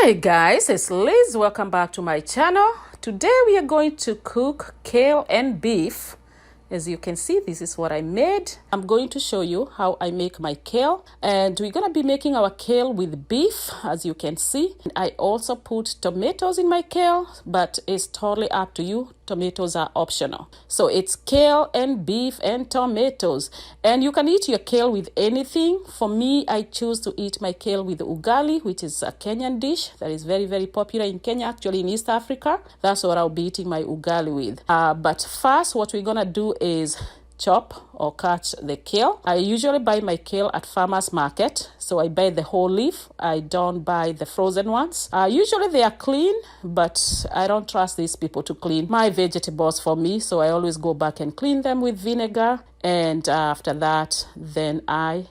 Hey guys, it's Liz. Welcome back to my channel. Today we are going to cook kale and beef. As you can see, this is what I made. I'm going to show you how I make my kale, and we're gonna be making our kale with beef, as you can see. I also put tomatoes in my kale, but it's totally up to you. Tomatoes are optional. So it's kale and beef and tomatoes, and you can eat your kale with anything. For me, I choose to eat my kale with ugali, which is a Kenyan dish that is very, very popular in Kenya, actually in East Africa. That's what I'll be eating my ugali with. But first, what we're gonna do is chop or cut the kale. I usually buy my kale at farmers market, so I buy the whole leaf. I don't buy the frozen ones. Usually they are clean, but I don't trust these people to clean my vegetables for me, so I always go back and clean them with vinegar, and after that then I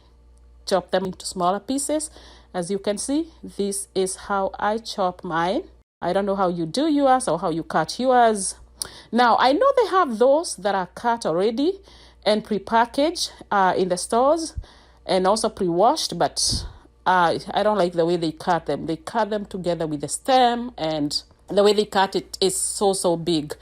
chop them into smaller pieces. As you can see, this is how I chop mine. I don't know how you do yours or how you cut yours. Now, I know they have those that are cut already and prepackaged in the stores and also pre-washed, but I don't like the way they cut them. They cut them together with the stem, and the way they cut it is so big.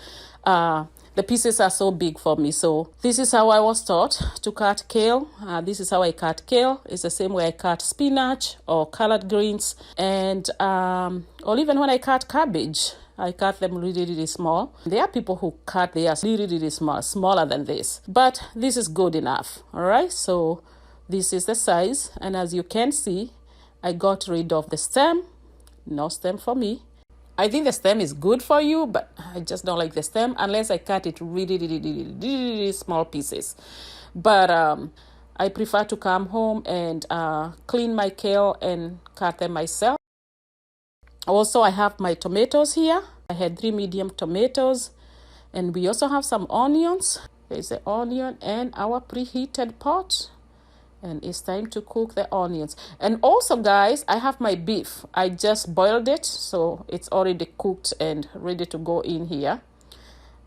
The pieces are so big for me. So this is how I was taught to cut kale. This is how I cut kale. It's the same way I cut spinach or collard greens, and or even when I cut cabbage, I cut them really small. There are people who cut theirs really small, smaller than this, but this is good enough. All right, so this is the size, and as you can see, I got rid of the stem. No stem for me. I think the stem is good for you, but I just don't like the stem unless I cut it really small pieces. But I prefer to come home and clean my kale and cut them myself. Also, I have my tomatoes here. I had 3 medium tomatoes, and we also have some onions. There's the onion and our preheated pot, and it's time to cook the onions. And also, guys, I have my beef. I just boiled it, so it's already cooked and ready to go in here.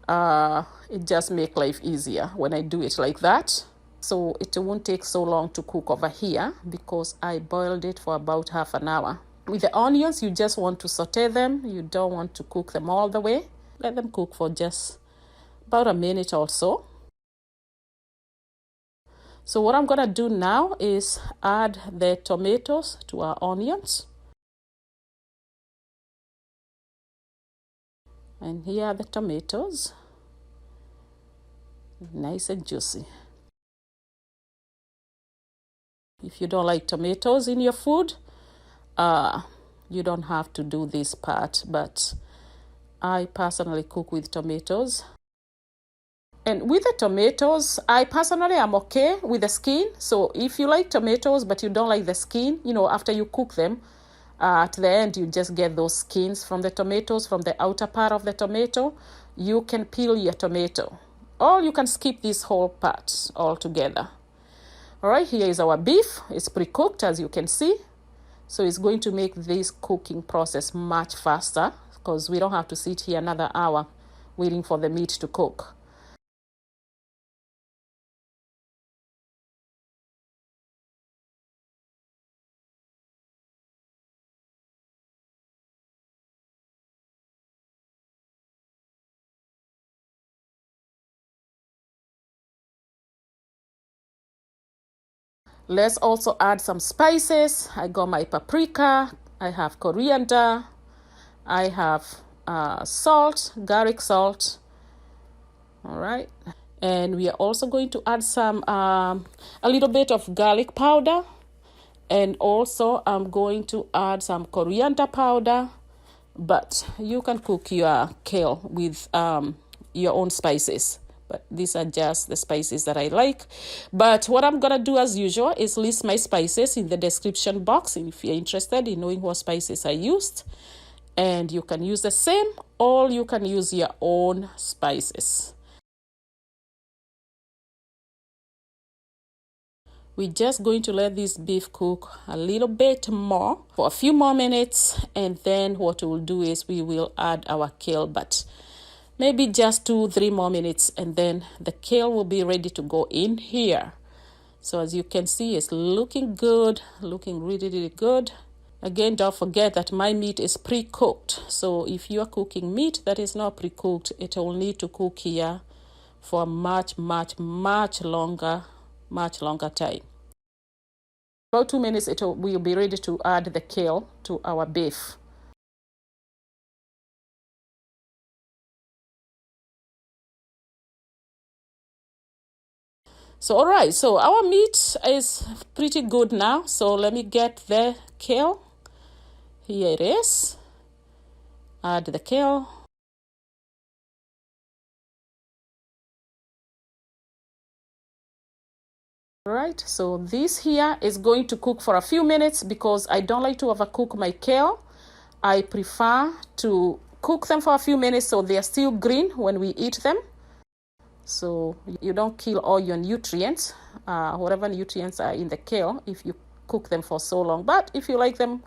It just makes life easier when I do it like that. So it won't take so long to cook over here because I boiled it for about half an hour. With the onions, you just want to saute them. You don't want to cook them all the way. Let them cook for just about a minute or so. So what I'm going to do now is add the tomatoes to our onions. And here are the tomatoes. Nice and juicy. If you don't like tomatoes in your food, you don't have to do this part, but I personally cook with tomatoes. And with the tomatoes, I personally am okay with the skin. So if you like tomatoes but you don't like the skin, after you cook them, at the end you just get those skins from the tomatoes, from the outer part of the tomato. You can peel your tomato, or you can skip this whole part altogether. All right, here is our beef. It's pre-cooked, as you can see. So it's going to make this cooking process much faster because we don't have to sit here another hour waiting for the meat to cook. Let's also add some spices. I got my paprika, I have coriander, I have salt, garlic salt. All right. And we are also going to add some, a little bit of garlic powder. And also I'm going to add some coriander powder. But you can cook your kale with your own spices. But these are just the spices that I like. But what I'm going to do as usual is list my spices in the description box if you're interested in knowing what spices I used. And you can use the same, or you can use your own spices. We're just going to let this beef cook a little bit more for a few more minutes. And then what we'll do is we will add our kale, but maybe just 2-3 more minutes, and then the kale will be ready to go in here. So as you can see, it's looking good, looking really good. Again, don't forget that my meat is pre-cooked. So if you are cooking meat that is not pre-cooked, it will need to cook here for a much longer time. About 2 minutes, will be ready to add the kale to our beef. So all right, so our meat is pretty good now. So let me get the kale. Here it is. Add the kale. All right, so this here is going to cook for a few minutes because I don't like to overcook my kale. I prefer to cook them for a few minutes so they are still green when we eat them. So you don't kill all your nutrients, whatever nutrients are in the kale, if you cook them for so long. But if you like them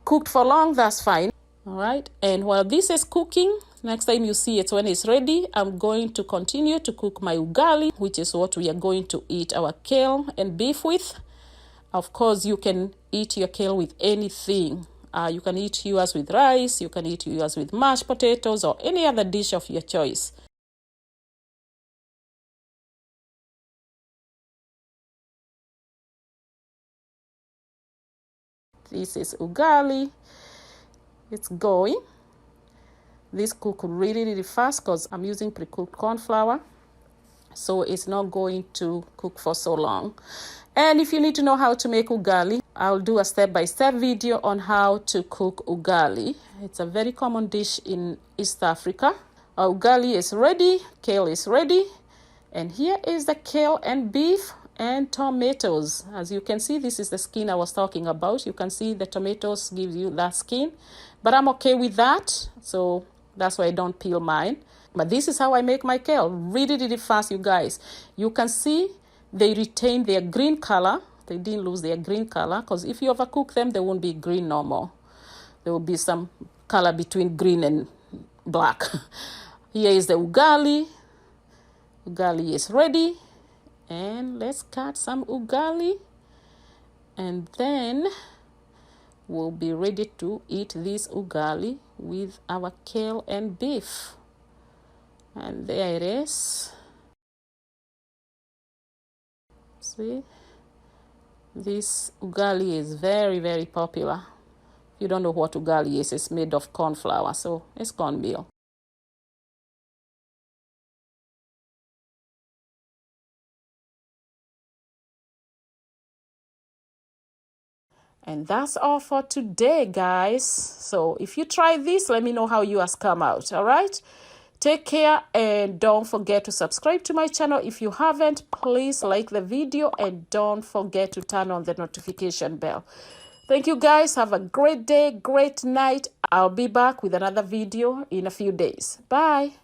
cooked for long, that's fine. All right, and while this is cooking, next time you see it when it's ready, I'm going to continue to cook my ugali, which is what we are going to eat our kale and beef with. Of course, you can eat your kale with anything. You can eat yours with rice, you can eat yours with mashed potatoes, or any other dish of your choice. This is ugali. It's going. This cook really fast because I'm using pre-cooked corn flour. So it's not going to cook for so long. And if you need to know how to make ugali, I'll do a step-by-step video on how to cook ugali. It's a very common dish in East Africa. Our ugali is ready, kale is ready, and here is the kale and beef and tomatoes. As you can see, this is the skin I was talking about. You can see the tomatoes give you that skin, but I'm okay with that, so that's why I don't peel mine. But this is how I make my kale, really fast, you guys. You can see they retain their green color. They didn't lose their green color, because if you overcook them, they won't be green no more. There will be some color between green and black. Here is the ugali. Ugali is ready. And let's cut some ugali. And then we'll be ready to eat this ugali with our kale and beef. And there it is. See, this ugali is very popular. If you don't know what ugali is, it's made of corn flour, so it's cornmeal. And that's all for today, guys. So if you try this, let me know how yours come out. All right, take care, and don't forget to subscribe to my channel. If you haven't, please like the video and don't forget to turn on the notification bell. Thank you, guys. Have a great day, great night. I'll be back with another video in a few days. Bye.